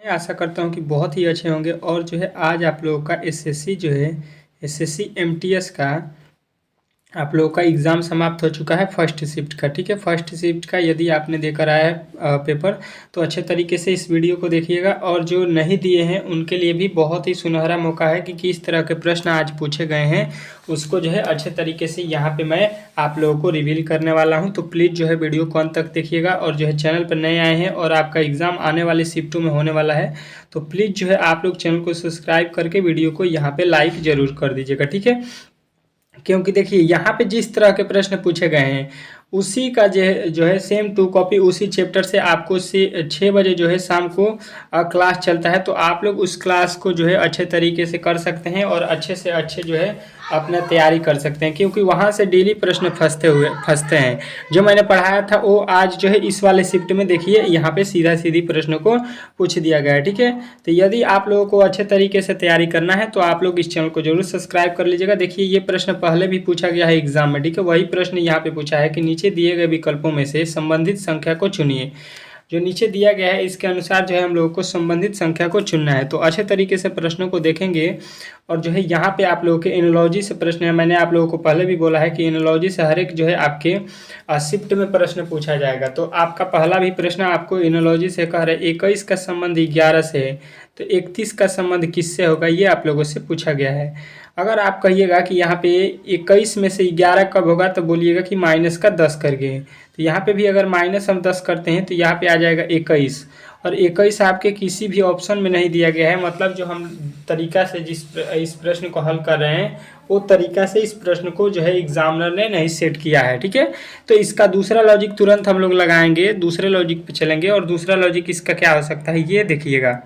मैं आशा करता हूँ कि बहुत ही अच्छे होंगे। और जो है आज आप लोगों का एसएससी जो है एसएससी एमटीएस का आप लोगों का एग्ज़ाम समाप्त हो चुका है फर्स्ट शिफ्ट का। ठीक है, फर्स्ट शिफ्ट का यदि आपने देकर आया है पेपर तो अच्छे तरीके से इस वीडियो को देखिएगा। और जो नहीं दिए हैं उनके लिए भी बहुत ही सुनहरा मौका है कि किस तरह के प्रश्न आज पूछे गए हैं, उसको जो है अच्छे तरीके से यहाँ पे मैं आप लोगों को रिवील करने वाला हूँ। तो प्लीज़ जो है वीडियो को अंत तक देखिएगा। और जो है चैनल पर नए आए हैं और आपका एग्ज़ाम आने वाले शिफ्टों में होने वाला है तो प्लीज़ जो है आप लोग चैनल को सब्सक्राइब करके वीडियो को यहाँ पे लाइक ज़रूर कर दीजिएगा। ठीक है, क्योंकि देखिए यहाँ पे जिस तरह के प्रश्न पूछे गए हैं उसी का जो है सेम टू कॉपी उसी चैप्टर से आपको से 6 बजे जो है शाम को क्लास चलता है। तो आप लोग उस क्लास को जो है अच्छे तरीके से कर सकते हैं और अच्छे से अच्छे जो है अपना तैयारी कर सकते हैं, क्योंकि वहाँ से डेली प्रश्न फंसते हैं। जो मैंने पढ़ाया था वो आज जो है इस वाले शिफ्ट में देखिए यहाँ पे सीधा सीधी प्रश्नों को पूछ दिया गया है। ठीक है, तो यदि आप लोगों को अच्छे तरीके से तैयारी करना है तो आप लोग इस चैनल को जरूर सब्सक्राइब कर लीजिएगा। देखिए ये प्रश्न पहले भी पूछा गया है एग्जाम में। ठीक है, वही प्रश्न यहाँ पे पूछा है कि नीचे दिए गए विकल्पों में से संबंधित संख्या को चुनिए। जो नीचे दिया गया है इसके अनुसार जो है हम लोगों को संबंधित संख्या को चुनना है। तो अच्छे तरीके से प्रश्नों को देखेंगे। और जो है यहाँ पे आप लोगों के एनोलॉजी से प्रश्न है। मैंने आप लोगों को पहले भी बोला है कि एनोलॉजी से हर एक जो है आपके शिफ्ट में प्रश्न पूछा जाएगा। तो आपका पहला भी प्रश्न आपको एनोलॉजी से कह रहे 21 का संबंध 11 से है तो 31 का संबंध किससे होगा, ये आप लोगों से पूछा गया है। अगर आप कहिएगा कि यहाँ पे 21 में से 11 कब होगा तो बोलिएगा कि माइनस का 10 करके। तो यहाँ पे भी अगर माइनस हम 10 करते हैं तो यहाँ पे आ जाएगा 21। और 21 आपके किसी भी ऑप्शन में नहीं दिया गया है। मतलब जो हम तरीका से इस प्रश्न को हल कर रहे हैं वो तरीका से इस प्रश्न को जो है एग्जामिनर ने नहीं सेट किया है। ठीक है, तो इसका दूसरा लॉजिक तुरंत हम लोग लगाएंगे, दूसरे लॉजिक पे चलेंगे। और दूसरा लॉजिक इसका क्या हो सकता है ये देखिएगा।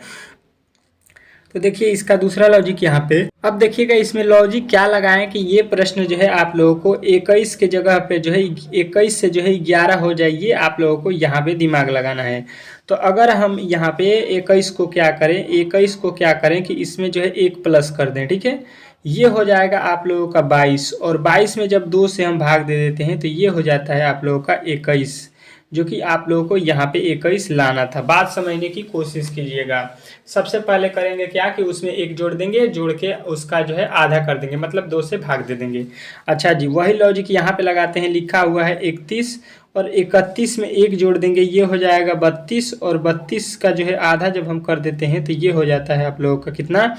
तो देखिए इसका दूसरा लॉजिक यहाँ पे अब देखिएगा इसमें लॉजिक क्या लगाएं कि ये प्रश्न जो है आप लोगों को 21 के जगह पे जो है 21 से जो है 11 हो जाए, ये आप लोगों को यहाँ पे दिमाग लगाना है। तो अगर हम यहाँ पे 21 को क्या करें कि इसमें जो है 1 प्लस कर दें। ठीक है, ये हो जाएगा आप लोगों का 22। और 22 में जब 2 से हम भाग दे देते हैं तो ये हो जाता है आप लोगों का 21, जो कि आप लोगों को यहाँ पे 21 लाना था। बात समझने की कोशिश कीजिएगा। सबसे पहले करेंगे क्या कि उसमें 1 जोड़ देंगे, जोड़ के उसका जो है आधा कर देंगे, मतलब 2 से भाग दे देंगे। अच्छा जी, वही लॉजिक यहाँ पे लगाते हैं। लिखा हुआ है 31 और 31 में 1 जोड़ देंगे, ये हो जाएगा 32। और 32 का जो है आधा जब हम कर देते हैं तो ये हो जाता है आप लोगों का कितना,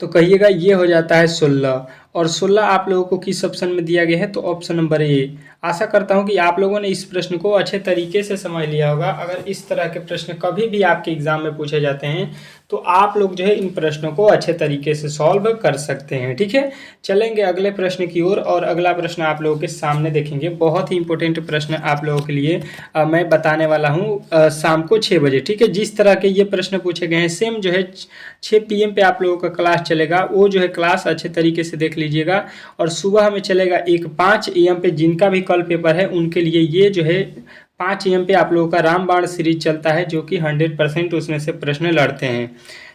तो कहिएगा ये हो जाता है 16। और 16 आप लोगों को किस ऑप्शन में दिया गया है, तो ऑप्शन नंबर ए। आशा करता हूं कि आप लोगों ने इस प्रश्न को अच्छे तरीके से समझ लिया होगा। अगर इस तरह के प्रश्न कभी भी आपके एग्जाम में पूछे जाते हैं तो आप लोग जो है इन प्रश्नों को अच्छे तरीके से सॉल्व कर सकते हैं। ठीक है, चलेंगे अगले प्रश्न की ओर। और अगला प्रश्न आप लोगों के सामने देखेंगे। बहुत ही इंपॉर्टेंट प्रश्न आप लोगों के लिए मैं बताने वाला हूँ शाम को 6 बजे। ठीक है, जिस तरह के ये प्रश्न पूछे गए हैं सेम जो है 6 PM पे आप लोगों का क्लास चलेगा। वो जो है क्लास अच्छे तरीके से देख लीजिएगा। और सुबह में चलेगा 5 AM पे, जिनका भी कल पेपर है उनके लिए ये जो है 5 AM पे आप लोगों का रामबाण सीरीज चलता है, जो कि 100% उसमें से प्रश्न लड़ते हैं।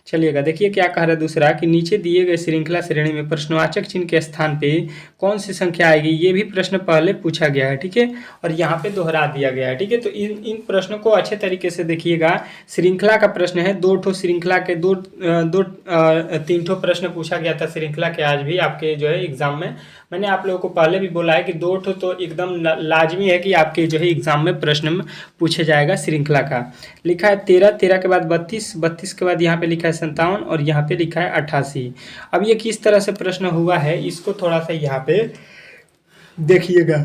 चलिएगा देखिए क्या कह रहा है दूसरा कि नीचे दिए गए श्रृंखला श्रेणी में प्रश्नवाचक चिन्ह के स्थान पे कौन सी संख्या आएगी, ये भी प्रश्न पहले पूछा गया है। ठीक है, और यहाँ पे दोहरा दिया गया है। ठीक है, तो इन प्रश्नों को अच्छे तरीके से देखिएगा। श्रृंखला का प्रश्न है, 2 ठो श्रृंखला के 3 ठो प्रश्न पूछा गया था श्रृंखला के आज भी आपके जो है एग्जाम में। मैंने आप लोगों को पहले भी बोला है कि 2 ठो तो एकदम लाजमी है कि आपके जो है एग्जाम में प्रश्न पूछे जाएगा श्रृंखला का। लिखा है 13 के बाद 32 के बाद यहाँ पे लिखा है 57 और यहाँ पे लिखा है 88। अब ये किस तरह से प्रश्न हुआ है इसको थोड़ा सा यहाँ पे देखिएगा।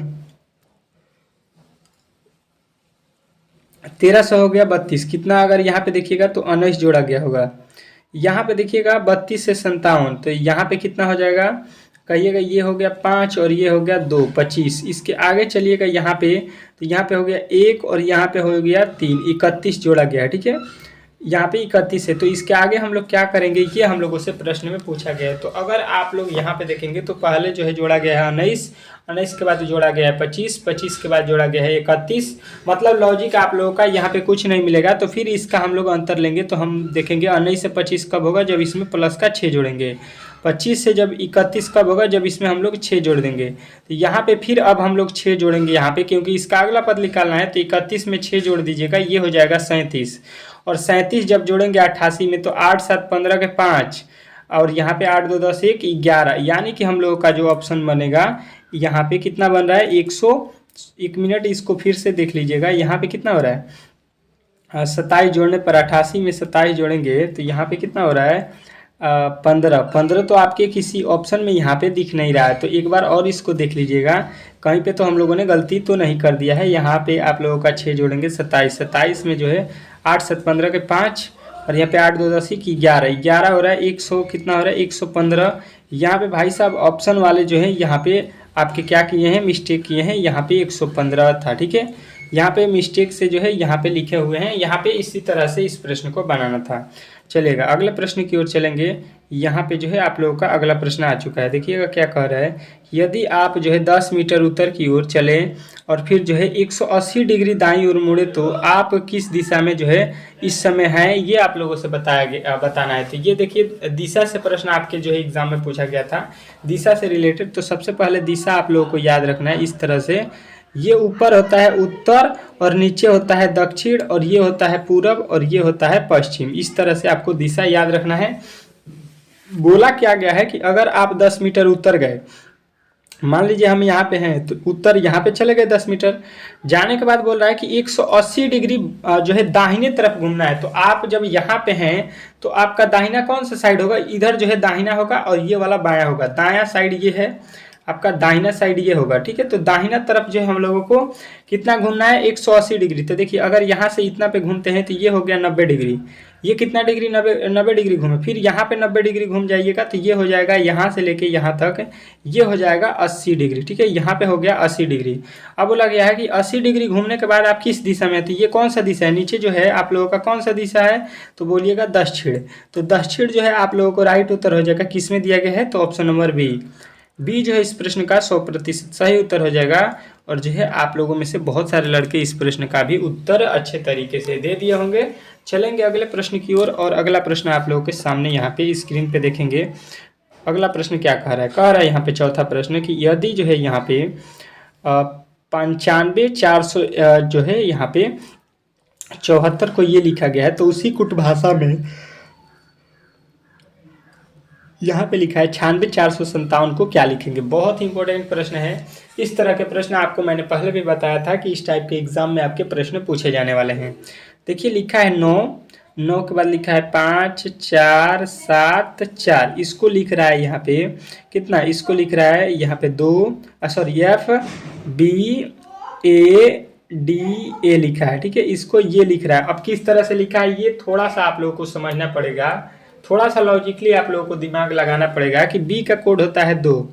1300 हो गया 32, कितना अगर यहाँ पे देखिएगा तो 19 जोड़ा गया होगा। यहाँ पे देखिएगा 32 से 57, तो यहाँ पे कितना हो जाएगा, कहिएगा ये हो गया 5 और ये हो गया 2, 25। इसके आगे चलिएगा यहाँ पे, तो यहाँ पे हो गया 1 और यहाँ पे हो गया 3, 31 जोड़ा गया है। ठीक है, यहाँ पे 31 है। तो इसके आगे हम लोग क्या करेंगे, ये हम लोगों से प्रश्न में पूछा गया है। तो अगर आप लोग यहाँ पे देखेंगे तो पहले जो है जोड़ा गया है 19 के बाद जोड़ा गया है 25 के बाद जोड़ा गया है 31। मतलब लॉजिक आप लोगों का यहाँ पे कुछ नहीं मिलेगा। तो फिर इसका हम लोग अंतर लेंगे तो हम देखेंगे 19 से 25 कब होगा, जब इसमें प्लस का 6 जोड़ेंगे। 25 से जब 31 कब होगा, जब इसमें हम लोग 6 जोड़ देंगे। तो यहाँ पे फिर अब हम लोग 6 जोड़ेंगे यहाँ पे, क्योंकि इसका अगला पद निकालना है। तो 31 में 6 जोड़ दीजिएगा, ये हो जाएगा 37। और 37 जब जोड़ेंगे 88 में तो 8 7 15 के 5 और यहाँ पे 8 2 10 1 11, यानी कि हम लोगों का जो ऑप्शन बनेगा यहाँ पे कितना बन रहा है 100। 1 मिनट इसको फिर से देख लीजिएगा, यहाँ पे कितना हो रहा है 27 जोड़ने पर 88 में 27 जोड़ेंगे तो यहाँ पे कितना हो रहा है 15 तो आपके किसी ऑप्शन में यहाँ पे दिख नहीं रहा है। तो एक बार और इसको देख लीजिएगा, कहीं पे तो हम लोगों ने गलती तो नहीं कर दिया है। यहाँ पे आप लोगों का 6 जोड़ेंगे 27 में जो है 8 7 15 के 5 और यहाँ पे 8 2 10 की 11 हो रहा है 100, कितना हो रहा है 115। यहाँ पे भाई साहब ऑप्शन वाले जो है यहाँ पे आपके क्या किए हैं, मिस्टेक किए हैं, यहाँ पे 115 था, ठीक है। यहाँ पे मिस्टेक से जो है यहाँ पे लिखे हुए हैं, यहाँ पे इसी तरह से इस प्रश्न को बनाना था। चलेगा, अगले प्रश्न की ओर चलेंगे। यहाँ पे जो है आप लोगों का अगला प्रश्न आ चुका है। देखिएगा क्या कह रहा है, यदि आप जो है 10 मीटर उत्तर की ओर चलें और फिर जो है 180 डिग्री दाईं ओर मुड़े तो आप किस दिशा में जो है इस समय है, ये आप लोगों से बताना है। तो ये देखिए दिशा से प्रश्न आपके जो है एग्जाम में पूछा गया था, दिशा से रिलेटेड। तो सबसे पहले दिशा आप लोगों को याद रखना है इस तरह से, ये ऊपर होता है उत्तर और नीचे होता है दक्षिण और ये होता है पूरब और ये होता है पश्चिम। इस तरह से आपको दिशा याद रखना है। बोला क्या गया है कि अगर आप 10 मीटर उत्तर गए, मान लीजिए हम यहाँ पे हैं तो उत्तर यहाँ पे चले गए 10 मीटर, जाने के बाद बोल रहा है कि 180 डिग्री जो है दाहिने तरफ घूमना है। तो आप जब यहाँ पे हैं तो आपका दाहिना कौन सा साइड होगा, इधर जो है दाहिना होगा और ये वाला बायां होगा। दायां साइड ये है आपका, दाहिना साइड ये होगा, ठीक है। तो दाहिना तरफ जो है हम लोगों को कितना घूमना है 180 डिग्री। तो देखिए अगर यहाँ से इतना पे घूमते हैं तो ये हो गया 90 डिग्री, ये कितना डिग्री 90 डिग्री घूमे, फिर यहाँ पे 90 डिग्री घूम जाइएगा तो ये हो जाएगा यहाँ से लेके यहाँ तक ये हो जाएगा 80 डिग्री, ठीक है। यहाँ पे हो गया 80 डिग्री। अब बोला गया है कि 80 डिग्री घूमने के बाद आप किस दिशा में, तो ये कौन सा दिशा है, नीचे जो है आप लोगों का कौन सा दिशा है, तो बोलिएगा दक्षिण। तो दक्षिण जो है आप लोगों को राइट उत्तर हो जाएगा, किस में दिया गया है, तो ऑप्शन नंबर बी जो है इस प्रश्न का 100% सही उत्तर हो जाएगा। और जो है आप लोगों में से बहुत सारे लड़के इस प्रश्न का भी उत्तर अच्छे तरीके से दे दिए होंगे। चलेंगे अगले प्रश्न की ओर, और अगला प्रश्न आप लोगों के सामने यहाँ पे स्क्रीन पे देखेंगे। अगला प्रश्न क्या कह रहा है यहाँ पे चौथा प्रश्न कि यदि जो है यहाँ पे 95 400 जो है यहाँ पे 74 को ये लिखा गया है, तो उसी कुट भाषा में यहाँ पे लिखा है 96 457 को क्या लिखेंगे। बहुत ही इंपॉर्टेंट प्रश्न है। इस तरह के प्रश्न आपको मैंने पहले भी बताया था कि इस टाइप के एग्जाम में आपके प्रश्न पूछे जाने वाले हैं। देखिए लिखा है 9 के बाद लिखा है 5 4 7 4, इसको लिख रहा है यहाँ पे कितना, इसको लिख रहा है यहाँ पे 2 sorry F B A D A लिखा है, ठीक है। इसको ये लिख रहा है। अब किस तरह से लिखा है ये थोड़ा सा आप लोगों को समझना पड़ेगा, थोड़ा सा लॉजिकली आप लोगों को दिमाग लगाना पड़ेगा कि B का कोड होता है 2,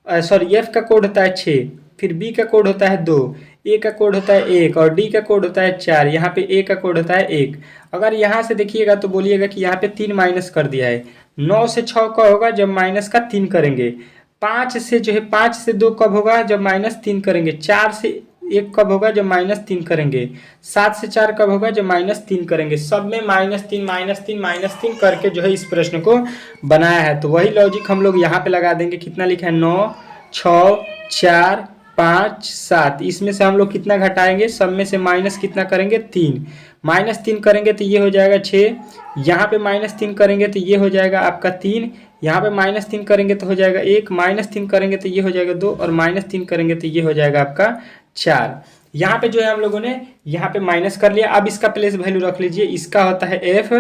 सॉरी F का कोड होता है 6, फिर B का कोड होता है 2, A का कोड होता है 1 और D का कोड होता है 4, यहाँ पे A का कोड होता है 1। अगर यहाँ से देखिएगा तो बोलिएगा कि यहाँ पे 3 माइनस कर दिया है। 9 से 6 कब होगा, जब माइनस का 3 करेंगे। 5 से जो है 5 से 2 कब होगा, जब -3 करेंगे। 4 से 1 कब होगा, जब -3 करेंगे। 7 से 4 कब होगा, जब -3 करेंगे। सब में -3 करके जो है इस प्रश्न को बनाया है। तो वही लॉजिक हम लोग यहाँ पे लगा देंगे। कितना लिखा है 9 6 4 5 7, इसमें से हम लोग कितना घटाएंगे, सब में से माइनस कितना करेंगे 3, -3 करेंगे तो ये हो जाएगा 6, यहाँ पे -3 करेंगे तो ये हो जाएगा आपका 3, यहाँ पे -3 करेंगे तो हो जाएगा 1, -3 करेंगे तो ये हो जाएगा 2 और -3 करेंगे तो ये हो जाएगा आपका 4। यहाँ पे जो है हम लोगों ने यहाँ पे माइनस कर लिया। अब इसका प्लेस वैल्यू रख लीजिए। इसका होता है F,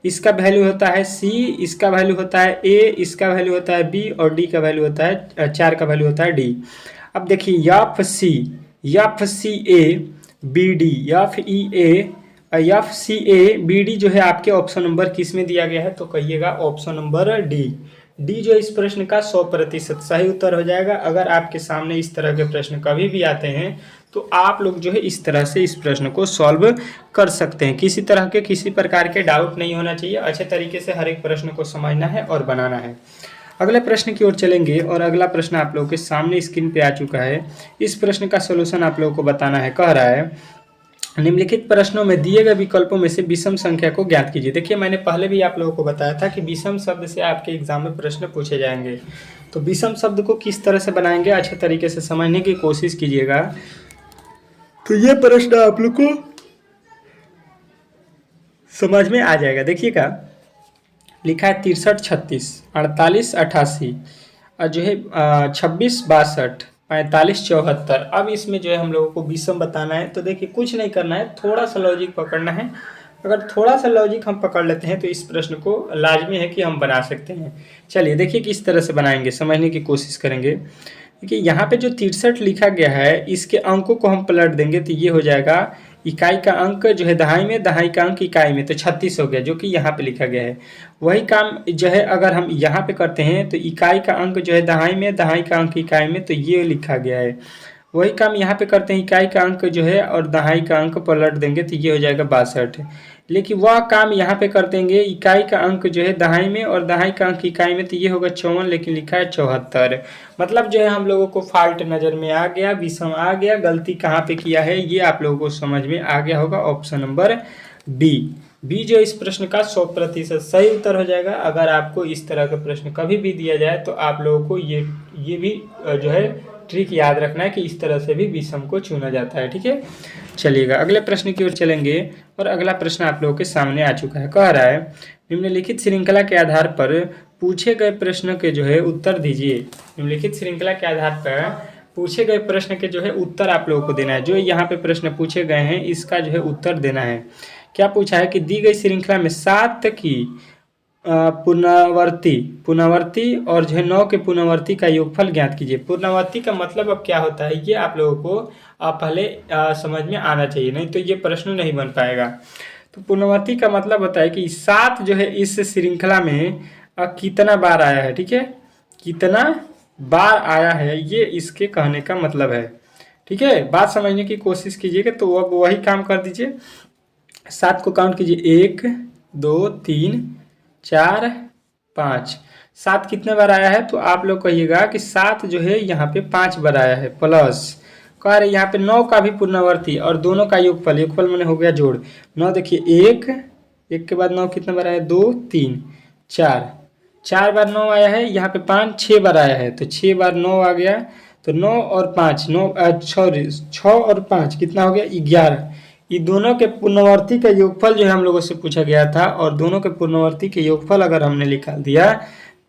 इसका वैल्यू होता है C, इसका वैल्यू होता है A, इसका वैल्यू होता है B और D का वैल्यू होता है 4 का वैल्यू होता है D। अब देखिए FCA BD FCA BD जो है आपके ऑप्शन नंबर किस में दिया गया है, तो कहिएगा ऑप्शन नंबर डी जो इस प्रश्न का 100% सही उत्तर हो जाएगा। अगर आपके सामने इस तरह के प्रश्न कभी भी आते हैं तो आप लोग जो है इस तरह से इस प्रश्न को सॉल्व कर सकते हैं। किसी तरह के किसी प्रकार के डाउट नहीं होना चाहिए, अच्छे तरीके से हर एक प्रश्न को समझना है और बनाना है। अगले प्रश्न की ओर चलेंगे, और अगला प्रश्न आप लोगों के सामने स्क्रीन पे आ चुका है। इस प्रश्न का सोल्यूशन आप लोगों को बताना है। कह रहा है निम्नलिखित प्रश्नों में दिए गए विकल्पों में से विषम संख्या को ज्ञात कीजिए। देखिए मैंने पहले भी आप लोगों को बताया था कि विषम शब्द से आपके एग्जाम में प्रश्न पूछे जाएंगे। तो विषम शब्द को किस तरह से बनाएंगे अच्छे तरीके से समझने की कोशिश कीजिएगा। तो ये प्रश्न आप लोग को समझ में आ जाएगा। देखिएगा लिखा है 63 36 48 88 और जो है 26 62 45 74। अब इसमें जो है हम लोगों को विषम बताना है। तो देखिए कुछ नहीं करना है, थोड़ा सा लॉजिक पकड़ना है। अगर थोड़ा सा लॉजिक हम पकड़ लेते हैं तो इस प्रश्न को लाजमी है कि हम बना सकते हैं। चलिए देखिए किस तरह से बनाएंगे, समझने की कोशिश करेंगे। देखिए यहाँ पे जो 63 लिखा गया है इसके अंकों को हम पलट देंगे तो ये हो जाएगा इकाई का अंक जो है दहाई में, दहाई का अंक इकाई में, तो 36 हो गया जो कि यहाँ पे लिखा गया है। वही काम जो है अगर हम यहाँ पे करते हैं तो इकाई का अंक जो है दहाई में, दहाई का अंक इकाई में, तो ये लिखा गया है। वही काम यहाँ पे करते हैं, इकाई का अंक जो है और दहाई का अंक पलट देंगे तो ये हो जाएगा 62। लेकिन वह काम यहाँ पे कर देंगे, इकाई का अंक जो है दहाई में और दहाई का अंक इकाई में, तो ये होगा 54, लेकिन लिखा है 74। मतलब जो है हम लोगों को फॉल्ट नज़र में आ गया, विषम आ गया, गलती कहाँ पे किया है ये आप लोगों को समझ में आ गया होगा। ऑप्शन नंबर बी जो इस प्रश्न का 100% सही उत्तर हो जाएगा। अगर आपको इस तरह का प्रश्न कभी भी दिया जाए तो आप लोगों को ये भी जो है ट्रिक याद रखना है कि इस तरह से भी विषम को चुना जाता है। ठीक है, चलिएगा अगले प्रश्न की ओर चलेंगे। और अगला प्रश्न आप लोगों के सामने आ चुका है। कह रहा है निम्नलिखित श्रृंखला के आधार पर पूछे गए प्रश्न के जो है उत्तर दीजिए। निम्नलिखित श्रृंखला के आधार पर पूछे गए प्रश्न के जो है उत्तर आप लोगों को देना है। जो यहाँ पे प्रश्न पूछे गए हैं इसका जो है उत्तर देना है। क्या पूछा है कि दी गई श्रृंखला में 7 की पुनरावर्ती और जो है 9 के पुनरावर्ती का योगफल ज्ञात कीजिए। पुनरावर्ती का मतलब अब क्या होता है ये आप लोगों को पहले समझ में आना चाहिए, नहीं तो ये प्रश्न नहीं बन पाएगा। तो पुनरावर्ती का मतलब होता है कि 7 जो है इस श्रृंखला में कितना बार आया है। ठीक है, कितना बार आया है ये इसके कहने का मतलब है। ठीक है, बात समझने की कोशिश कीजिएगा। तो अब वही काम कर दीजिए, 7 को काउंट कीजिए, 1 2 3 4 5। 7 कितने बार आया है तो आप लोग कहिएगा कि 7 जो है यहाँ पे 5 बार आया है। प्लस कह रहे यहाँ पे 9 का भी पुनरावर्ती और दोनों का योगफल, योगफल मैंने हो गया जोड़। 9 देखिए 1 के बाद 9 कितने बार आया, 2 3 4, 4 बार 9 आया है। यहाँ पे 5 6 बार आया है तो 6 बार 9 आ गया। तो 9 और 5 6 और 5 कितना हो गया, 11। ये दोनों के पुनरावर्ती का योगफल जो है हम लोगों से पूछा गया था और दोनों के पुनरावर्ती के योगफल अगर हमने निकाल दिया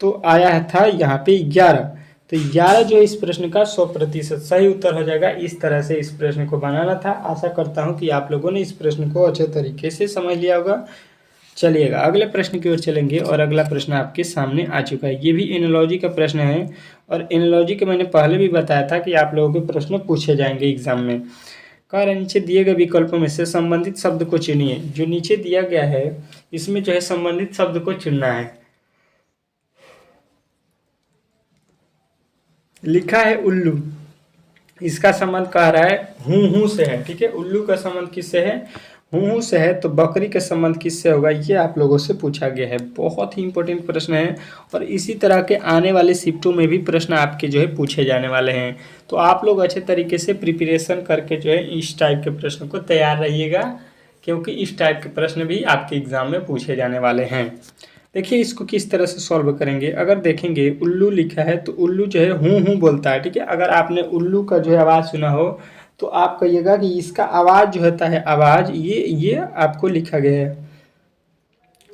तो आया था यहाँ पे 11। तो 11 जो इस प्रश्न का 100% सही उत्तर हो जाएगा। इस तरह से इस प्रश्न को बनाना था। आशा करता हूँ कि आप लोगों ने इस प्रश्न को अच्छे तरीके से समझ लिया होगा। चलिएगा अगले प्रश्न की ओर चलेंगे और अगला प्रश्न आपके सामने आ चुका है। ये भी एनालॉजी का प्रश्न है और एनालॉजी के मैंने पहले भी बताया था कि आप लोगों के प्रश्न पूछे जाएंगे एग्जाम में। कह रहे नीचे दिए गए विकल्पों में से संबंधित शब्द को चुनिए। जो नीचे दिया गया है इसमें जो है संबंधित शब्द को चुनना है। लिखा है उल्लू, इसका संबंध कह रहा है हूँ से है। ठीक है, उल्लू का संबंध किससे है, हूँ से है। तो बकरी का संबंध किससे होगा ये आप लोगों से पूछा गया है। बहुत ही इंपॉर्टेंट प्रश्न है और इसी तरह के आने वाले शिफ्टों में भी प्रश्न आपके जो है पूछे जाने वाले हैं। तो आप लोग अच्छे तरीके से प्रिपरेशन करके जो है इस टाइप के प्रश्न को तैयार रहिएगा, क्योंकि इस टाइप के प्रश्न भी आपके एग्जाम में पूछे जाने वाले हैं। देखिए इसको किस तरह से सॉल्व करेंगे। अगर देखेंगे उल्लू लिखा है तो उल्लू जो है हूँ बोलता है। ठीक है, अगर आपने उल्लू का जो है आवाज़ सुना हो तो आप कहिएगा कि इसका आवाज़ जो होता है, आवाज़ ये आपको लिखा गया है,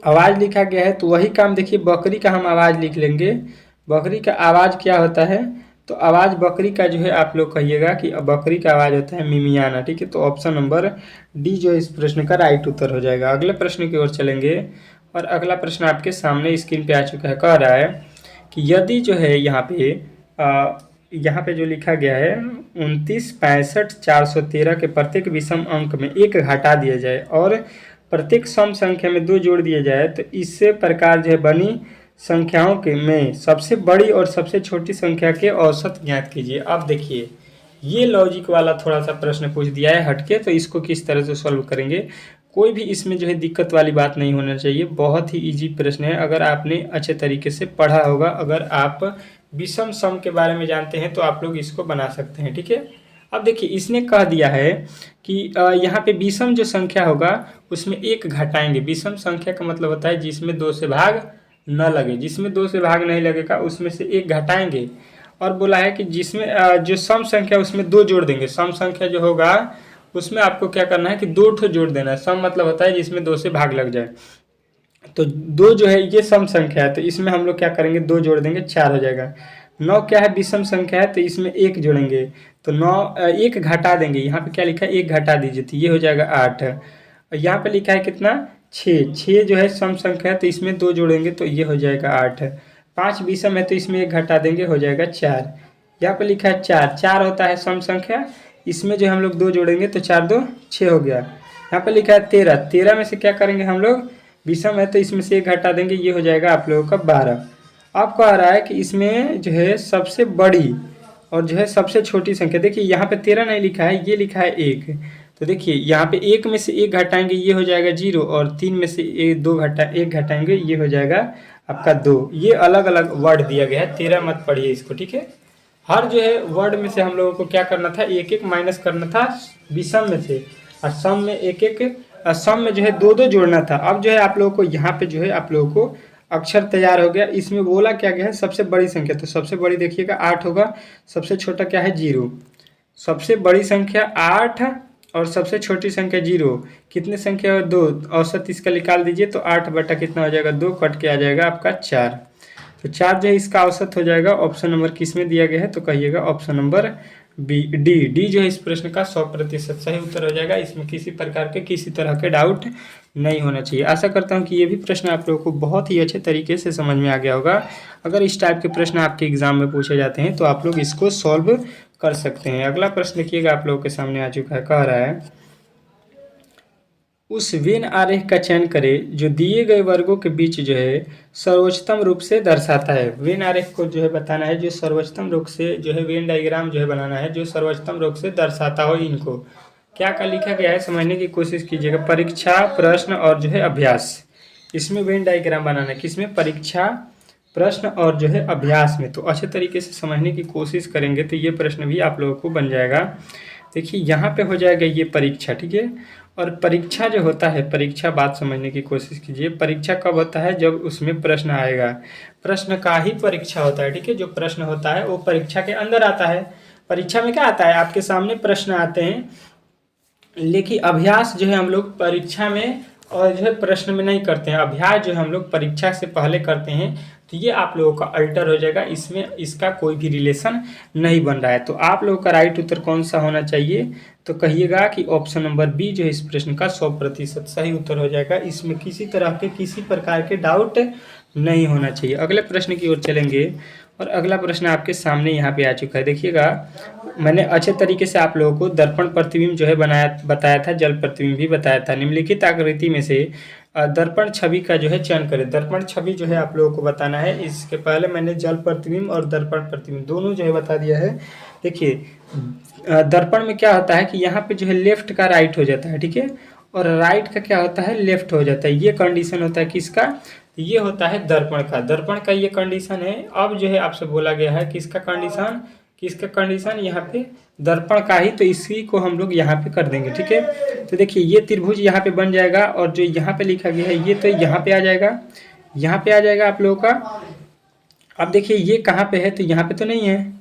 आवाज़ लिखा गया है। तो वही काम देखिए बकरी का हम आवाज़ लिख लेंगे। बकरी का आवाज़ क्या होता है, तो आवाज़ बकरी का जो है आप लोग कहिएगा कि बकरी का आवाज़ होता है मिमियाना। ठीक है, तो ऑप्शन नंबर डी जो इस प्रश्न का राइट उत्तर हो जाएगा। अगले प्रश्न की ओर चलेंगे और अगला प्रश्न आपके सामने स्क्रीन पे आ चुका है। कह रहा है कि यदि जो है यहाँ पे जो लिखा गया है 29 65 413 के प्रत्येक विषम अंक में 1 घटा दिया जाए और प्रत्येक सम संख्या में 2 जोड़ दिया जाए तो इससे प्रकार जो है बनी संख्याओं के में सबसे बड़ी और सबसे छोटी संख्या के औसत ज्ञात कीजिए। अब देखिए ये लॉजिक वाला थोड़ा सा प्रश्न पूछ दिया है हटके, तो इसको किस तरह से सॉल्व करेंगे। कोई भी इसमें जो है दिक्कत वाली बात नहीं होना चाहिए। बहुत ही इजी प्रश्न है। अगर आपने अच्छे तरीके से पढ़ा होगा, अगर आप विषम सम के बारे में जानते हैं तो आप लोग इसको बना सकते हैं। ठीक है, अब देखिए इसने कह दिया है कि यहाँ पे विषम जो संख्या होगा उसमें 1 घटाएंगे। विषम संख्या का मतलब होता है जिसमें 2 से भाग न लगे, जिसमें 2 से भाग नहीं लगेगा उसमें से 1 घटाएंगे। और बोला है कि जिसमें जो सम संख्या उसमें 2 जोड़ देंगे। सम संख्या जो होगा उसमें आपको क्या करना है कि 2 ठो जोड़ देना है। सम मतलब होता है जिसमें 2 से भाग लग जाए। तो 2 जो है ये सम संख्या है, तो इसमें हम लोग क्या करेंगे, 2 जोड़ देंगे, 4 हो जाएगा। 9 क्या है, विषम संख्या है, तो इसमें 1 जोड़ेंगे, तो 9 1 घटा देंगे। यहाँ पे क्या लिखा है, 1 घटा दीजिए, तो ये हो जाएगा 8। और यहाँ पे लिखा है कितना, 6। 6 जो है सम संख्या है, तो इसमें 2 जोड़ेंगे तो ये हो जाएगा 8। 5 विषम है, तो इसमें 1 घटा देंगे, हो जाएगा 4। यहाँ पे लिखा है 4। 4 होता है सम संख्या, इसमें जो हम लोग 2 जोड़ेंगे तो 4 2 6 हो गया। यहाँ पे लिखा है 13। 13 में से क्या करेंगे हम लोग, विषम है, तो इसमें से 1 घटा देंगे, ये हो जाएगा आप लोगों का 12। आपको आ रहा है कि इसमें जो है सबसे बड़ी और जो है सबसे छोटी संख्या, देखिए यहाँ पे 13 नहीं लिखा है, ये लिखा है 1। तो देखिए यहाँ पे 1 में से 1 घटाएंगे, ये हो जाएगा 0, और 3 में से 1 घटाएंगे, ये हो जाएगा आपका 2। ये अलग अलग वर्ड दिया गया है, 13 मत पढ़िए इसको, ठीक है। हर जो है वर्ड में से हम लोगों को क्या करना था, 1 1 माइनस करना था विषम में से, और सम में 1 1, सम में जो है 2 2 जोड़ना था। अब जो है आप लोगों को यहाँ पे जो है आप लोगों को अक्षर तैयार हो गया। इसमें बोला क्या गया है, सबसे बड़ी संख्या, तो सबसे बड़ी देखिएगा 8 होगा, सबसे छोटा क्या है 0। सबसे बड़ी संख्या 8 और सबसे छोटी संख्या 0। कितनी संख्या है, 2। औसत इसका निकाल दीजिए, तो 8 बटा कितना हो जाएगा, 2, कट के आ जाएगा आपका 4। तो 4 जो है इसका औसत हो जाएगा। ऑप्शन नंबर किस में दिया गया है, तो कहिएगा ऑप्शन नंबर बी, डी जो है इस प्रश्न का 100% सही उत्तर हो जाएगा। इसमें किसी प्रकार के किसी तरह के डाउट नहीं होना चाहिए। आशा करता हूं कि ये भी प्रश्न आप लोगों को बहुत ही अच्छे तरीके से समझ में आ गया होगा। अगर इस टाइप के प्रश्न आपके एग्जाम में पूछे जाते हैं तो आप लोग इसको सॉल्व कर सकते हैं। अगला प्रश्न देखिएगा आप लोगों के सामने आ चुका है, कह रहा है उस वेन आरेख का चयन करें जो दिए गए वर्गों के बीच जो है सर्वोच्चतम रूप से दर्शाता है। वेन आरेख को जो है बताना है, जो सर्वोच्चतम रूप से जो है वेन डायग्राम जो है बनाना है, जो सर्वोच्चतम रूप से दर्शाता हो। इनको क्या क्या लिखा गया है समझने की कोशिश कीजिएगा। परीक्षा, प्रश्न और जो है अभ्यास, इसमें वेन डायग्राम बनाना है। किसमें, परीक्षा, प्रश्न और जो है अभ्यास में। तो अच्छे तरीके से समझने की कोशिश करेंगे तो ये प्रश्न भी आप लोगों को बन जाएगा। देखिए यहाँ पे हो जाएगा ये परीक्षा, ठीक है। और परीक्षा जो होता है, परीक्षा बात समझने की कोशिश कीजिए। परीक्षा कब होता है, जब उसमें प्रश्न आएगा। प्रश्न का ही परीक्षा होता है, ठीक है। जो प्रश्न होता है वो परीक्षा के अंदर आता है। परीक्षा में क्या आता है, आपके सामने प्रश्न आते हैं। लेकिन अभ्यास जो है हम लोग परीक्षा में और जो है प्रश्न में नहीं करते हैं। अभ्यास जो है हम लोग परीक्षा से पहले करते हैं। तो ये आप लोगों का अल्टर हो जाएगा, इसमें इसका कोई भी रिलेशन नहीं बन रहा है। तो आप लोगों का राइट उत्तर कौन सा होना चाहिए, तो कहिएगा कि ऑप्शन नंबर बी जो है इस प्रश्न का 100% सही उत्तर हो जाएगा। इसमें किसी तरह के किसी प्रकार के डाउट नहीं होना चाहिए। अगले प्रश्न की ओर चलेंगे और अगला प्रश्न आपके सामने यहाँ पे आ चुका है। देखिएगा मैंने अच्छे तरीके से आप लोगों को दर्पण प्रतिबिंब जो है बताया था, जल प्रतिबिंब भी बताया था। निम्नलिखित आकृति में से दर्पण छवि का जो है चयन करें। दर्पण छवि जो है आप लोगों को बताना है। इसके पहले मैंने जल प्रतिबिंब और दर्पण प्रतिबिंब दोनों जो है बता दिया है। देखिए दर्पण में क्या होता है कि यहाँ पे जो है लेफ्ट का राइट हो जाता है, ठीक है, और राइट का क्या होता है, लेफ्ट हो जाता है। ये कंडीशन होता है किसका, ये होता है दर्पण का। दर्पण का ये कंडीशन है। अब जो है आपसे बोला गया है किसका कंडीशन, किसका कंडीशन, यहाँ पे दर्पण का ही। तो इसी को हम लोग यहाँ पे कर देंगे, ठीक है। तो देखिए ये त्रिभुज यहाँ पे बन जाएगा, और जो यहाँ पे लिखा गया है ये तो यहाँ पे आ जाएगा, यहाँ पे आ जाएगा आप लोगों का। अब देखिए ये कहाँ पे है, तो यहाँ पे तो नहीं है,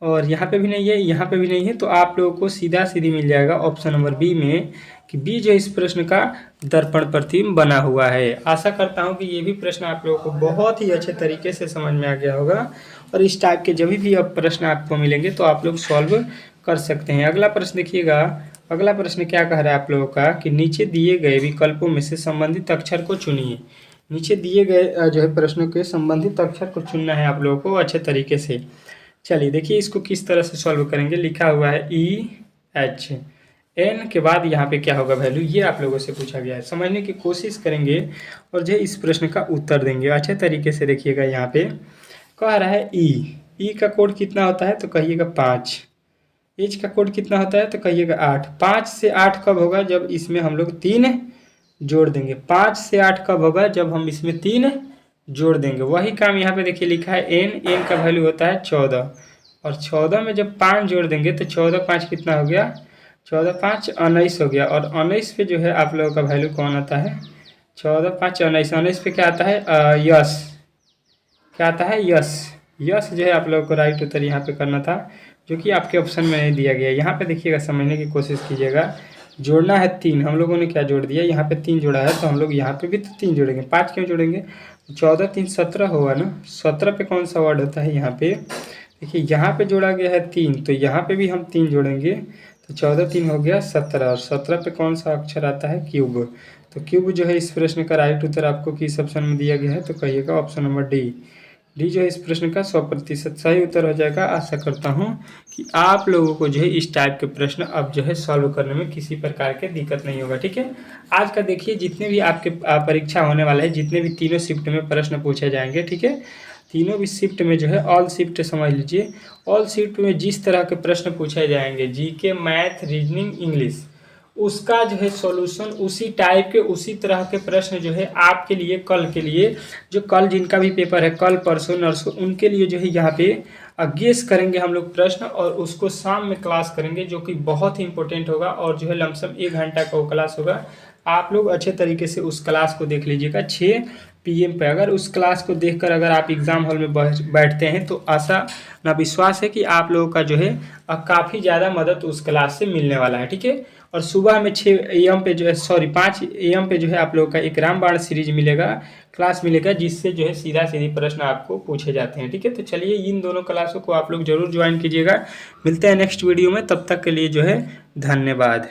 और यहाँ पे भी नहीं है, यहाँ पे भी नहीं है। तो आप लोगों को सीधा सीधी मिल जाएगा ऑप्शन नंबर बी में, कि बी जो इस प्रश्न का दर्पण प्रतिबिंब बना हुआ है। आशा करता हूँ कि ये भी प्रश्न आप लोगों को बहुत ही अच्छे तरीके से समझ में आ गया होगा, और इस टाइप के जब भी अब प्रश्न आपको मिलेंगे तो आप लोग सॉल्व कर सकते हैं। अगला प्रश्न देखिएगा। अगला प्रश्न क्या कह रहा है आप लोगों का, कि नीचे दिए गए विकल्पों में से संबंधित अक्षर को चुनिए। नीचे दिए गए जो है प्रश्नों के संबंधित अक्षर को चुनना है आप लोगों को अच्छे तरीके से। चलिए देखिए इसको किस तरह से सॉल्व करेंगे। लिखा हुआ है EH, एन के बाद यहाँ पे क्या होगा वैल्यू, ये आप लोगों से पूछा गया है। समझने की कोशिश करेंगे और जो इस प्रश्न का उत्तर देंगे अच्छे तरीके से। देखिएगा यहाँ पे कह रहा है ई का कोड कितना होता है, तो कहिएगा 5। एच का कोड कितना होता है, तो कहिएगा 8। 5 से 8 कब होगा, जब इसमें हम लोग 3 जोड़ देंगे। 5 से 8 कब होगा, जब हम इसमें 3 जोड़ देंगे। वही काम यहाँ पे देखिए लिखा है एन का वैल्यू होता है 14, और 14 में जब 5 जोड़ देंगे तो 14 5 कितना हो गया, 14 5 19 हो गया। और 19 पे जो है आप लोगों का वैल्यू कौन आता है, 14 5 19। 19 पे क्या आता है, यस, क्या आता है, यस। यस जो है आप लोगों को राइट उत्तर यहाँ पे करना था, जो कि आपके ऑप्शन में नहीं दिया गया। यहाँ पे देखिएगा समझने की कोशिश कीजिएगा। जोड़ना है 3, हम लोगों ने क्या जोड़ दिया, यहाँ पे 3 जोड़ा है तो हम लोग यहाँ पे भी 3 जोड़ेंगे। 5 क्यों जोड़ेंगे, 14 3 17 होगा ना। 17 पे कौन सा वर्ड होता है, यहाँ पे देखिए यहाँ पे जोड़ा गया है 3, तो यहाँ पे भी हम 3 जोड़ेंगे, तो 14 3 हो गया 17, और 17 पे कौन सा अक्षर आता है, क्यूब। तो क्यूब जो है इस प्रश्न का राइट उत्तर आपको किस ऑप्शन में दिया गया है, तो कहिएगा ऑप्शन नंबर डी जो है इस प्रश्न का 100% सही उत्तर हो जाएगा। आशा करता हूँ कि आप लोगों को जो है इस टाइप के प्रश्न अब जो है सॉल्व करने में किसी प्रकार के दिक्कत नहीं होगा। ठीक है, आज का देखिए जितने भी आपके परीक्षा होने वाला है, जितने भी तीनों शिफ्ट में प्रश्न पूछे जाएंगे, ठीक है, तीनों भी शिफ्ट में जो है ऑल शिफ्ट समझ लीजिए, ऑल शिफ्ट में जिस तरह के प्रश्न पूछे जाएंगे, जीके, मैथ, रीजनिंग, इंग्लिश, उसका जो है सॉल्यूशन उसी टाइप के उसी तरह के प्रश्न जो है आपके लिए कल के लिए, जो कल जिनका भी पेपर है, कल परसों नरसों, उनके लिए जो है यहाँ पे गेस करेंगे हम लोग प्रश्न, और उसको शाम में क्लास करेंगे, जो कि बहुत ही इंपॉर्टेंट होगा, और जो है लमसम 1 घंटा का वो क्लास होगा। आप लोग अच्छे तरीके से उस क्लास को देख लीजिएगा 6 PM पे। अगर उस क्लास को देखकर अगर आप एग्ज़ाम हॉल में बैठते हैं तो आशा ना विश्वास है कि आप लोगों का जो है काफ़ी ज़्यादा मदद उस क्लास से मिलने वाला है। ठीक है, और सुबह में 6 AM पे जो है 5 AM पे जो है आप लोगों का एक रामबाण सीरीज मिलेगा, क्लास मिलेगा, जिससे जो है सीधा सीधी प्रश्न आपको पूछे जाते हैं। ठीक है, तो चलिए इन दोनों क्लासों को आप लोग जरूर ज्वाइन कीजिएगा। मिलते हैं नेक्स्ट वीडियो में, तब तक के लिए जो है धन्यवाद।